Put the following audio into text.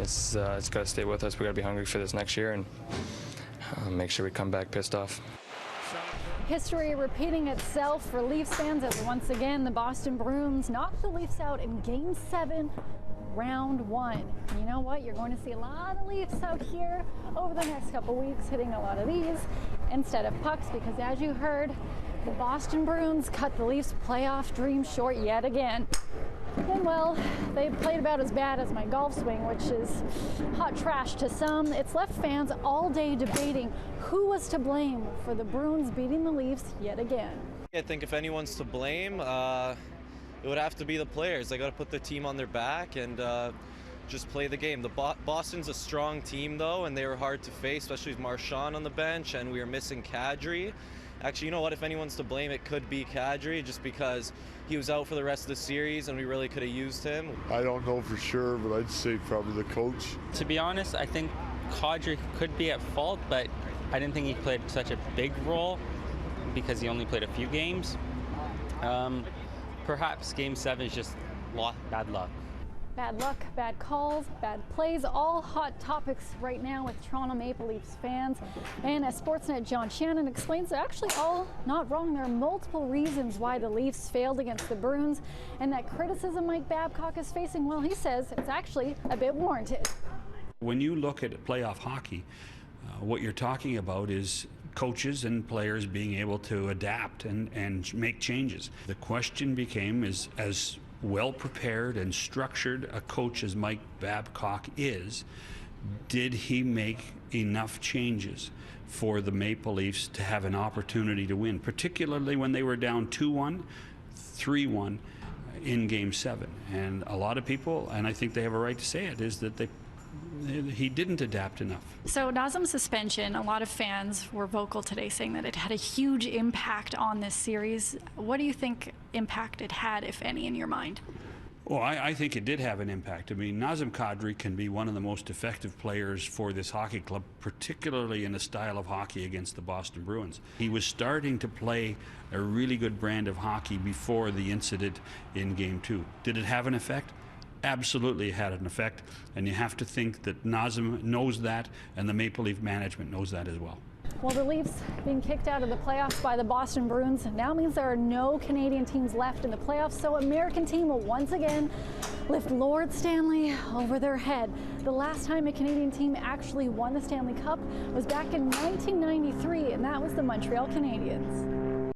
It's got to stay with us. We got to be hungry for this next year and make sure we come back pissed off. History repeating itself for Leafs fans as once again the Boston Bruins knocked the Leafs out in Game 7, Round 1. You know what? You're going to see a lot of Leafs out here over the next couple weeks hitting a lot of these instead of pucks because, as you heard, the Boston Bruins cut the Leafs' playoff dream short yet again. And well, they played about as bad as my golf swing, which is hot trash to some. It's left fans all day debating who was to blame for the Bruins beating the Leafs yet again. I think if anyone's to blame, it would have to be the players. They got to put the team on their back and just play the game. Boston's a strong team, though, and they were hard to face, especially with Marchand on the bench, and we were missing Kadri. Actually, you know what? If anyone's to blame, it could be Kadri, just because he was out for the rest of the series and we really could have used him. I don't know for sure, but I'd say probably the coach. To be honest, I think Kadri could be at fault, but I didn't think he played such a big role because he only played a few games. Perhaps Game 7 is just bad luck. Bad luck, bad calls, bad plays, all hot topics right now with Toronto Maple Leafs fans. And as Sportsnet John Shannon explains, they're actually all not wrong. There are multiple reasons why the Leafs failed against the Bruins, and that criticism Mike Babcock is facing, well, he says it's actually a bit warranted. When you look at playoff hockey, what you're talking about is coaches and players being able to adapt and make changes. The question became is, as well prepared and structured a coach as Mike Babcock is, did he make enough changes for the Maple Leafs to have an opportunity to win, particularly when they were down 2-1, 3-1 in Game 7? And a lot of people, and I think they have a right to say it, is that he didn't adapt enough. So Nazem's suspension, a lot of fans were vocal today saying that it had a huge impact on this series. What do you think impact it had, if any, in your mind? Well, I think it did have an impact. I mean, Nazem Kadri can be one of the most effective players for this hockey club, particularly in the style of hockey against the Boston Bruins. He was starting to play a really good brand of hockey before the incident in Game 2. Did it have an effect? Absolutely it had an effect, and you have to think that Nazem knows that, and the Maple Leaf management knows that as well. Well, the Leafs being kicked out of the playoffs by the Boston Bruins now means there are no Canadian teams left in the playoffs, so American team will once again lift Lord Stanley over their head. The last time a Canadian team actually won the Stanley Cup was back in 1993, and that was the Montreal Canadiens.